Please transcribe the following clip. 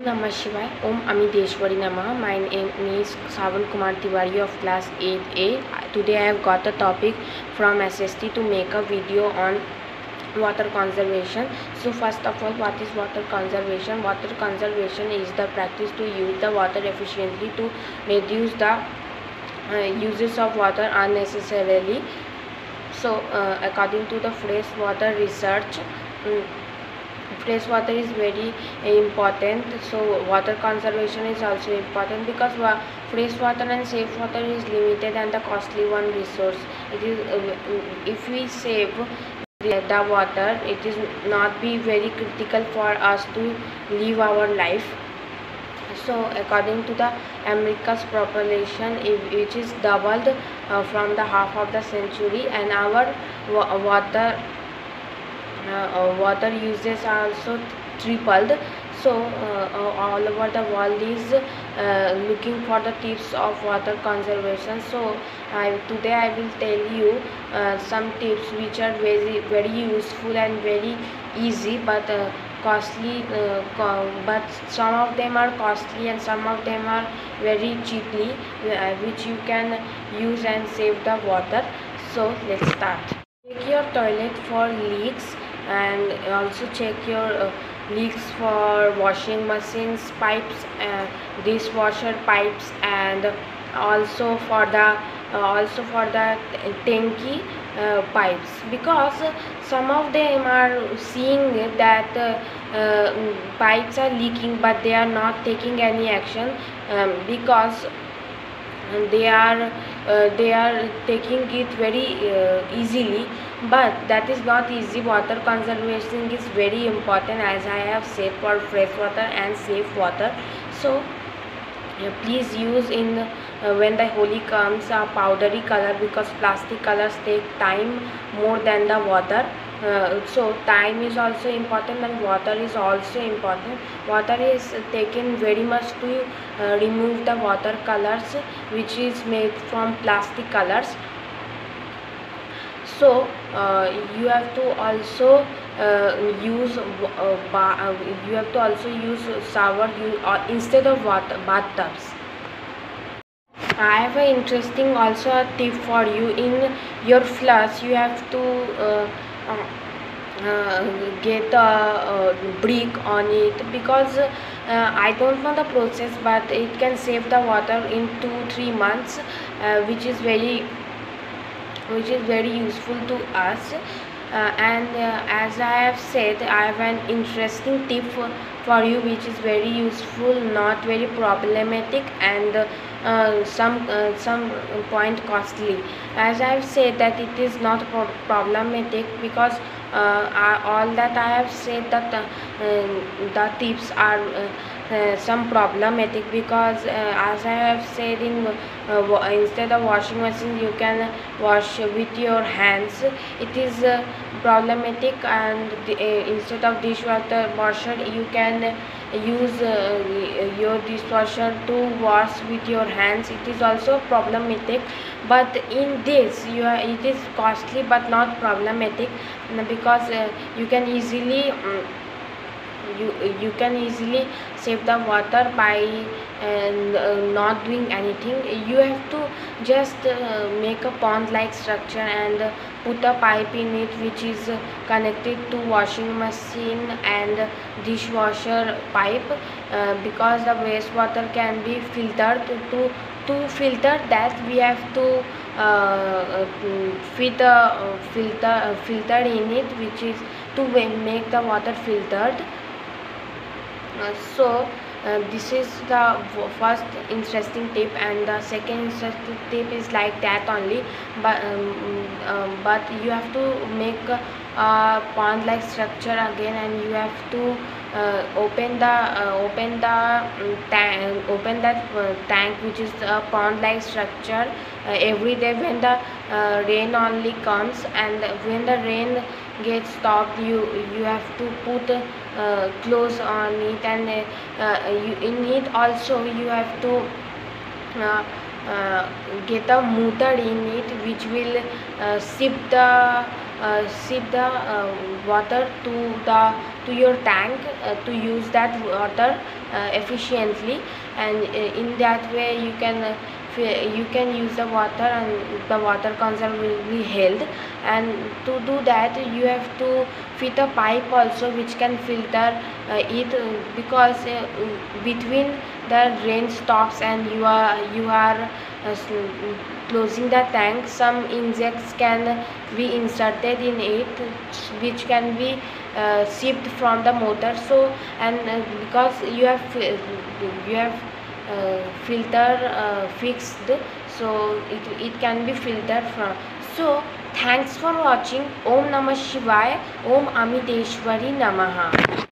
Namah Shivaya. Om Amideshwari Namah. My name is Savan Kumar Tiwari of class 8A. Today I have got a topic from SST to make a video on water conservation. So first of all, what is water conservation? Water conservation is the practice to use the water efficiently to reduce the uses of water unnecessarily. So according to the freshwater research, fresh water is very important. So water conservation is also important because fresh water and safe water is limited and the costly one resource. It is if we save the water, it is not be very critical for us to live our life. So according to the America's population, which is doubled from the half of the century, and our water uses are also tripled. So all over the world is looking for the tips of water conservation. So today I will tell you some tips which are very useful and very easy, but costly, but some of them are costly and some of them are very cheaply, which you can use and save the water. So let's start. Check your toilet for leaks, and also check your leaks for washing machines pipes, dishwasher pipes, and also for the tanky pipes, because some of them are seeing that pipes are leaking but they are not taking any action, because they are taking it very easily, but that is not easy. Water conservation is very important, as I have said, for fresh water and safe water. So please use in when the Holi comes a powdery color, because plastic colors take time more than the water. So time is also important and water is also important. Water is taken very much to remove the water colors which is made from plastic colors. So you have to also use shower instead of bathtubs. I have an interesting also a tip for you. In your flush, you have to get a brick on it, because I don't know the process, but it can save the water in 2-3 months, which is very useful to us. And as I have said, I have an interesting tip for you which is very useful, not very problematic, and some point costly. As I have said that it is not problematic, because all that I have said that the tips are some problematic, because as I have said, instead of washing machine you can wash with your hands. It is problematic, and instead of dishwasher you can use your dishwasher to wash with your hands. It is also problematic, but in this it is costly but not problematic, because you can easily you can easily save the water by not doing anything. You have to just make a pond like structure and put a pipe in it which is connected to washing machine and dishwasher pipe, because the wastewater can be filtered. To filter that, we have to fit a filter in it, which is to make the water filtered. So this is the first interesting tip, and the second interesting tip is like that only, but you have to make a pond like structure again, and you have to open that tank which is a pond like structure every day when the rain only comes, and when the rain gets stopped, you have to put clothes on it, and in it also you have to get a motor in it which will shift the shift the water to your tank to use that water efficiently, and in that way you can use the water and the water consumption will be held. And to do that you have to fit a pipe also which can filter it, because between the rain stops and you are closing the tank, some insects can be inserted in it which can be shipped from the motor. So, and because you have filter fixed, so it can be filtered from. So thanks for watching. Om Namah Shivaya. Om Amiteshwari Namaha.